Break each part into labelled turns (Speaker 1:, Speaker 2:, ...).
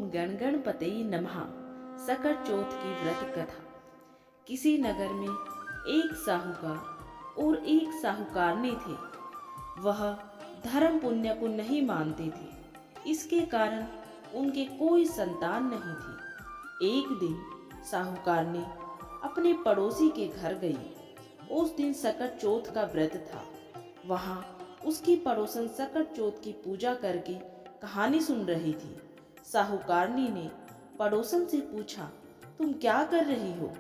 Speaker 1: गण गणपतये नमः। सकट चौथ की व्रत कथा। किसी नगर में एक साहूकार और एक साहूकारनी थे। वह धर्म पुण्य को नहीं मानते थे, इसके कारण उनके कोई संतान नहीं थी। एक दिन साहूकारनी अपने पड़ोसी के घर गई। उस दिन सकट चौथ का व्रत था। वहां उसकी पड़ोसन सकट चौथ की पूजा करके कहानी सुन रही थी। साहूकारनी ने पड़ोसन से पूछा, तुम क्या कर रही हो?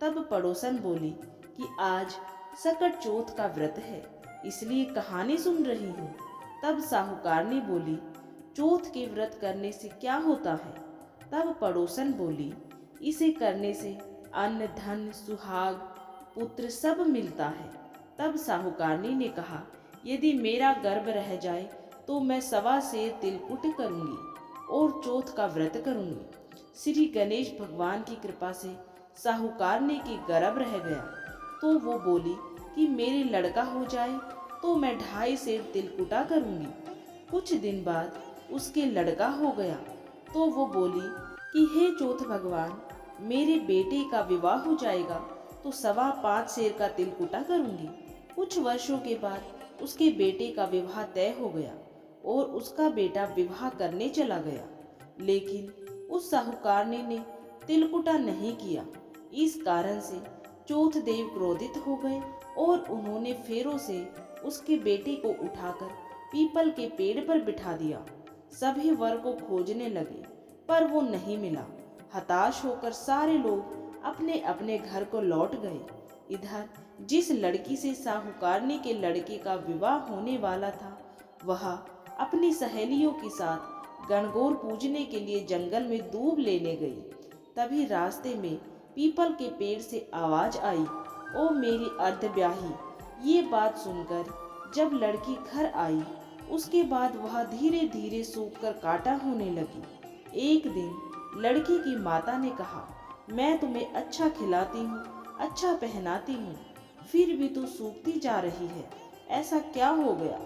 Speaker 1: तब पड़ोसन बोली कि आज सकट चौथ का व्रत है, इसलिए कहानी सुन रही हूँ। तब साहूकारनी बोली, चौथ के व्रत करने से क्या होता है? तब पड़ोसन बोली, इसे करने से अन्न धन सुहाग पुत्र सब मिलता है। तब साहूकारनी ने कहा, यदि मेरा गर्भ रह जाए तो मैं 1.25 सेर तिलकुट करूंगी और चौथ का व्रत करूंगी। श्री गणेश भगवान की कृपा से साहूकारनी की गर्भ रह गया तो वो बोली कि मेरे लड़का हो जाए तो मैं 2.5 सेर तिलकुटा करूंगी। कुछ दिन बाद उसके लड़का हो गया तो वो बोली कि हे चौथ भगवान, मेरे बेटे का विवाह हो जाएगा तो 5.25 सेर का तिलकुटा करूंगी। कुछ वर्षों के बाद उसके बेटे का विवाह तय हो गया और उसका बेटा विवाह करने चला गया, लेकिन उस साहूकारनी ने तिलकुटा नहीं किया। इस कारण से चौथ देव क्रोधित हो गए और उन्होंने फेरों से उसके बेटे को उठाकर पीपल के पेड़ पर बिठा दिया। सभी वर को खोजने लगे पर वो नहीं मिला। हताश होकर सारे लोग अपने अपने घर को लौट गए। इधर जिस लड़की से साहूकारनी के लड़के का विवाह होने वाला था, वह अपनी सहेलियों के साथ गणगौर पूजने के लिए जंगल में दूब लेने गई। तभी रास्ते में पीपल के पेड़ से आवाज आई, ओ मेरी अर्धब्याही। ये बात सुनकर जब लड़की घर आई, उसके बाद वह धीरे धीरे सूखकर काटा होने लगी। एक दिन लड़की की माता ने कहा, मैं तुम्हें अच्छा खिलाती हूँ, अच्छा पहनाती हूँ, फिर भी तू सूखती जा रही है, ऐसा क्या हो गया?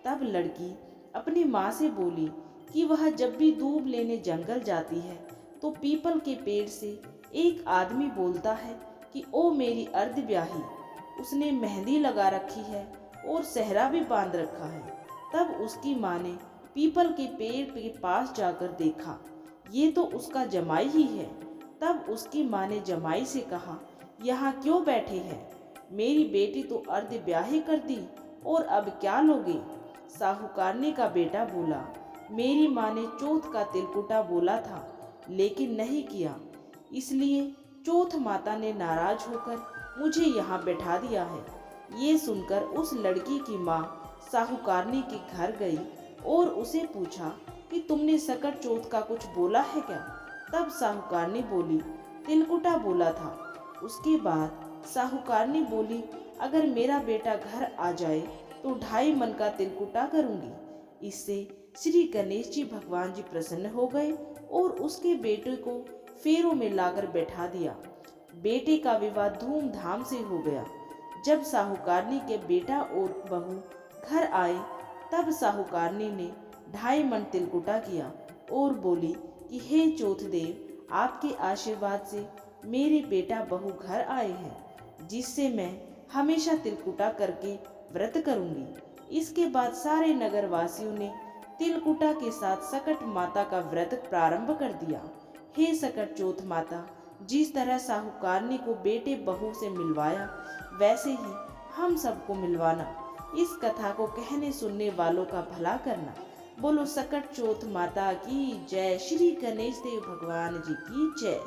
Speaker 1: तब लड़की अपनी माँ से बोली कि वह जब भी दूब लेने जंगल जाती है तो पीपल के पेड़ से एक आदमी बोलता है कि ओ मेरी अर्धब्याही। उसने मेहंदी लगा रखी है और सेहरा भी बांध रखा है। तब उसकी माँ ने पीपल के पेड़ के पास जाकर देखा, ये तो उसका जमाई ही है। तब उसकी माँ ने जमाई से कहा, यहाँ क्यों बैठे हैं? मेरी बेटी तो अर्धब्याही कर दी और अब क्या लोगे? साहूकारनी का बेटा बोला, मेरी माँ ने चौथ का तिलकुटा बोला था लेकिन नहीं किया, इसलिए चौथ माता ने नाराज होकर मुझे यहाँ बैठा दिया है। ये सुनकर उस लड़की की माँ साहूकारनी के घर गई और उसे पूछा कि तुमने सकट चौथ का कुछ बोला है क्या? तब साहूकारनी बोली, तिलकुटा बोला था। उसके बाद साहूकारनी बोली, अगर मेरा बेटा घर आ जाए तो 2.5 मन का तिलकुटा करूंगी। इससे श्री गणेश जी भगवान जी प्रसन्न हो गए और उसके बेटे को फेरों में लाकर बैठा दिया। बेटे का विवाह धूमधाम से हो गया। जब साहूकारनी के बेटा और बहू घर आए तब साहूकारनी ने 2.5 मन तिलकुटा किया और बोली कि हे चौथ देव, आपके आशीर्वाद से मेरे बेटा बहू घर आए हैं, जिससे मैं हमेशा तिलकुटा करके व्रत करूंगी। इसके बाद सारे नगर वासियों ने तिलकुटा के साथ सकट माता का व्रत प्रारंभ कर दिया। हे सकट चौथ माता, जिस तरह साहूकारनी को बेटे बहू से मिलवाया, वैसे ही हम सबको मिलवाना। इस कथा को कहने सुनने वालों का भला करना। बोलो सकट चौथ माता की जय, श्री गणेश देव भगवान जी की जय।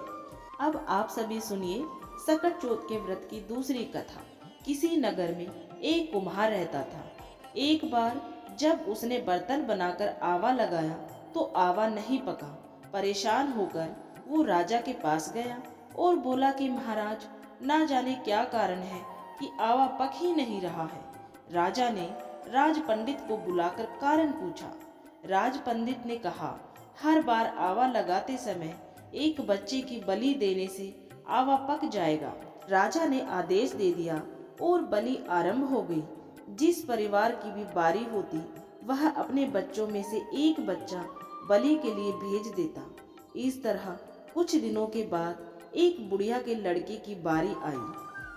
Speaker 1: अब आप सभी सुनिए सकट चौथ के व्रत की दूसरी कथा। किसी नगर में एक कुम्हार रहता था। एक बार जब उसने बर्तन बनाकर आवा लगाया तो आवा नहीं पका। परेशान होकर वो राजा के पास गया और बोला कि महाराज, ना जाने क्या कारण है कि आवा पक ही नहीं रहा है। राजा ने राज पंडित को बुलाकर कारण पूछा। राज पंडित ने कहा, हर बार आवा लगाते समय एक बच्चे की बलि देने से आवा पक जाएगा। राजा ने आदेश दे दिया और बलि आरंभ हो गई। जिस परिवार की भी बारी होती, वह अपने बच्चों में से एक बच्चा बलि के लिए भेज देता। इस तरह कुछ दिनों के बाद एक बुढ़िया के लड़के की बारी आई।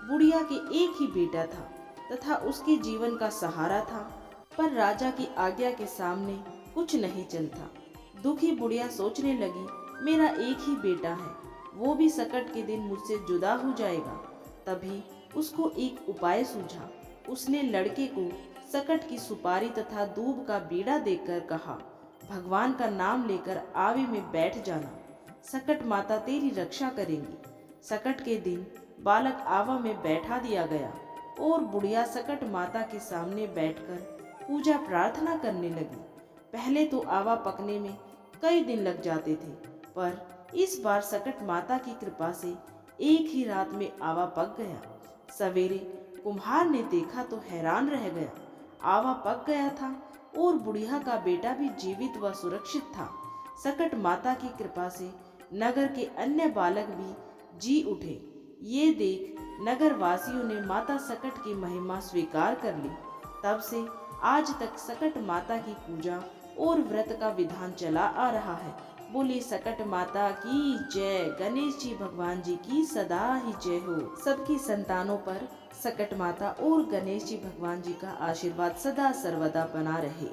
Speaker 1: बुढ़िया के एक ही बेटा था तथा उसके जीवन का सहारा था, पर राजा की आज्ञा के सामने कुछ नहीं चलता। दुखी बुढ़िया सोचने लगी, मेरा एक ही बेटा है, वो भी संकट के दिन मुझसे जुदा हो जाएगा। तभी उसको एक उपाय सूझा। उसने लड़के को सकट की सुपारी तथा दूब का बीड़ा देकर कहा, भगवान का नाम लेकर आवे में बैठ जाना, सकट माता तेरी रक्षा करेंगी। सकट के दिन बालक आवा में बैठा दिया गया और बुढ़िया सकट माता के सामने बैठकर पूजा प्रार्थना करने लगी। पहले तो आवा पकने में कई दिन लग जाते थे, पर इस बार सकट माता की कृपा से एक ही रात में आवा पक गया। सवेरे कुम्हार ने देखा तो हैरान रह गया। आवा पक गया था और बुढ़िया का बेटा भी जीवित व सुरक्षित था। सकट माता की कृपा से नगर के अन्य बालक भी जी उठे। ये देख नगर वासियों ने माता सकट की महिमा स्वीकार कर ली। तब से आज तक सकट माता की पूजा और व्रत का विधान चला आ रहा है। बोली सकट माता की जय, गणेश जी भगवान जी की सदा ही जय हो। सबकी संतानों पर सकट माता और गणेश जी भगवान जी का आशीर्वाद सदा सर्वदा बना रहे।